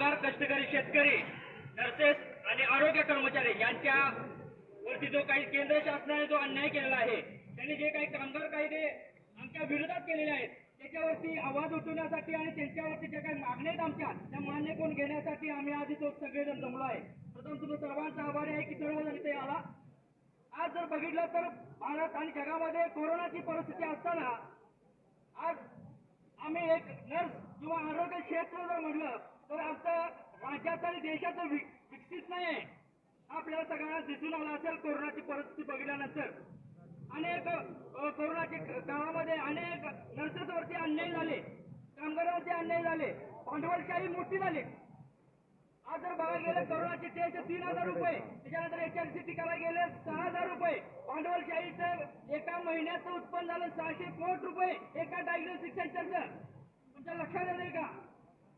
कामगार, कष्टकरी, शेतकरी, नर्सेस आणि आरोग्य कर्मचारी यांच्या वरती जो काही केंद्र शासनाने जो अन्याय केलेला आहे, त्यांनी जे काही कामगार कायदे आमच्या विरोधात केलेले आहेत त्याच्यावरती आवाज उठवण्यासाठी आणि त्यांच्यावरती ज्या काही मागण्या आहेत आमच्या त्या मान्य करून घेण्यासाठी आम्ही आधी तो सगळेजण जमलो आहे. प्रथम तुम्ही सर्वांचा आभारी आहे की सर्वजण इथे आला. आज जर बघितलं तर भारत आणि जगामध्ये कोरोनाची परिस्थिती असताना आज आम्ही एक नर्स किंवा आरोग्य क्षेत्र जर म्हटलं तर आमचं राज्याचं आणि देशाचं विकसित नाही आहे. आपल्याला सगळ्यांना दिसून आलं असेल कोरोनाची परिस्थिती बघितल्यानंतर. अनेक कोरोनाच्या काळामध्ये अनेक नर्सेसवरती अन्याय झाले, कामगारांवरती अन्याय झाले, भांडवलशाही मोठी झाली. आज जर बघायला गेलं कोरोनाचे टेस्ट 3,000 रुपये, त्याच्यानंतर HRCT करायला गेले 6,000 रुपये, भांडवलशाहीचं एका महिन्याचं उत्पन्न झालं 600 कोटी रुपये एका डायग्नोस्टिक सेंटरचं. तुमच्या लक्षात येईल का?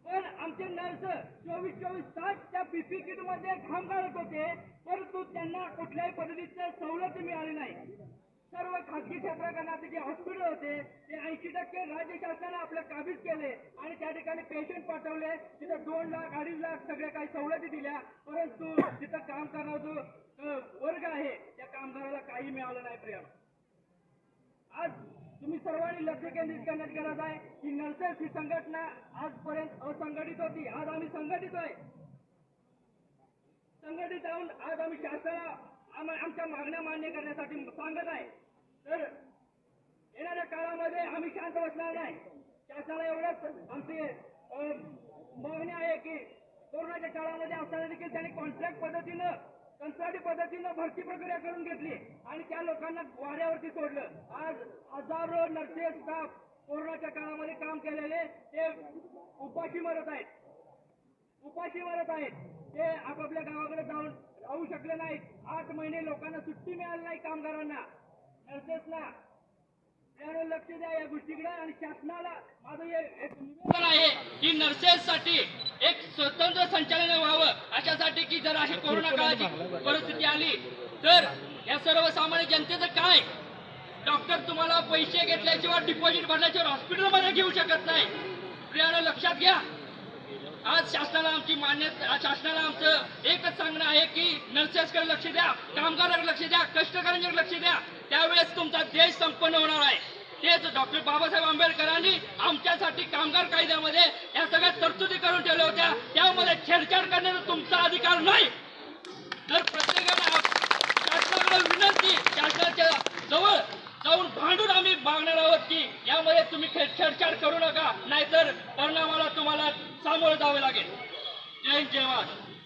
पण आमचे नर्स 24 तास त्या PPE किट मध्ये काम करत होते, परंतु त्यांना कुठल्याही पद्धतीचं सवलत मिळाली नाही. सर्व खासगी क्षेत्रात जे हॉस्पिटल होते ते 80% राज्य शासनाने आपल्या काबीज केले आणि त्या ठिकाणी पेशंट पाठवले. तिथं 2 लाख 2.5 लाख सगळ्या काही सवलती दिल्या, परंतु तिथं काम करणारा जो वर्ग आहे त्या कामगाराला काही मिळालं नाही. प्रिया, आज तुम्ही सर्वांनी लक्ष केंद्रित करण्याची गरज आहे की नर्सेस ही संघटना आजपर्यंत असंघटित होती, आज आम्ही संघटित आहे. संघटित राहून आज आम्ही शासनाला आमच्या मागण्या मान्य करण्यासाठी सांगत आहे. तर येणाऱ्या काळामध्ये आम्ही शांत बसणार नाही. शासनाला एवढंच आमची मागणी आहे की कोरोनाच्या काळामध्ये असताना देखील त्यांनी कॉन्ट्रॅक्ट पद्धतीनं, कंत्राटी पद्धतीनं भरती प्रक्रिया करून घेतली आणि त्या लोकांना वाऱ्यावरती सोडलं. आज हजारो नर्सेस स्टाफ कोरोनाच्या काळामध्ये काम केलेले ते उपाशी मरत आहेत. ते आपापल्या गावाकडे जाऊन राहू शकले नाहीत. 8 महिने लोकांना सुट्टी मिळाली नाही, कामगारांना, नर्सेसना. त्यावर लक्ष द्या या गोष्टीकडे. आणि शासनाला माझं एक निवेदन आहे की नर्सेससाठी एक स्वतंत्र संचालन व्हावं, अशासाठी की जर अशी कोरोना काळाची परिस्थिती आली तर या सर्वसामान्य जनतेचं काय? डॉक्टर तुम्हाला पैसे घेतल्याशिवाय, डिपॉझिट भरल्याशिवाय हॉस्पिटलमध्ये घेऊ शकत नाही. प्रियानं लक्षात घ्या. आज शासनाला आमचं एकच सांगणं आहे की नर्सेसकडे लक्ष द्या, कामगारांकडे लक्ष द्या, कष्टकऱ्यांकडे लक्ष द्या. त्यावेळेस तुमचा देश संपन्न होणार आहे. तेच डॉक्टर बाबासाहेब आंबेडकरांनी आमच्यासाठी कामगार कायद्यामध्ये या सगळ्या तरतुदी करून ठेवल्या होत्या. त्यामध्ये छेडछाड करण्याचा तुमचा अधिकार नाही. तर प्रत्येकाला शासनाकडे विनंती, शासनाच्या जवळ जाऊन भांडून आम्ही मागणार आहोत की यामध्ये तुम्ही छेडछाड करू नका, नाहीतर परिणामाला तुम्हाला सामोरं जावे लागेल. जय हिंद, जय महाराष्ट्र.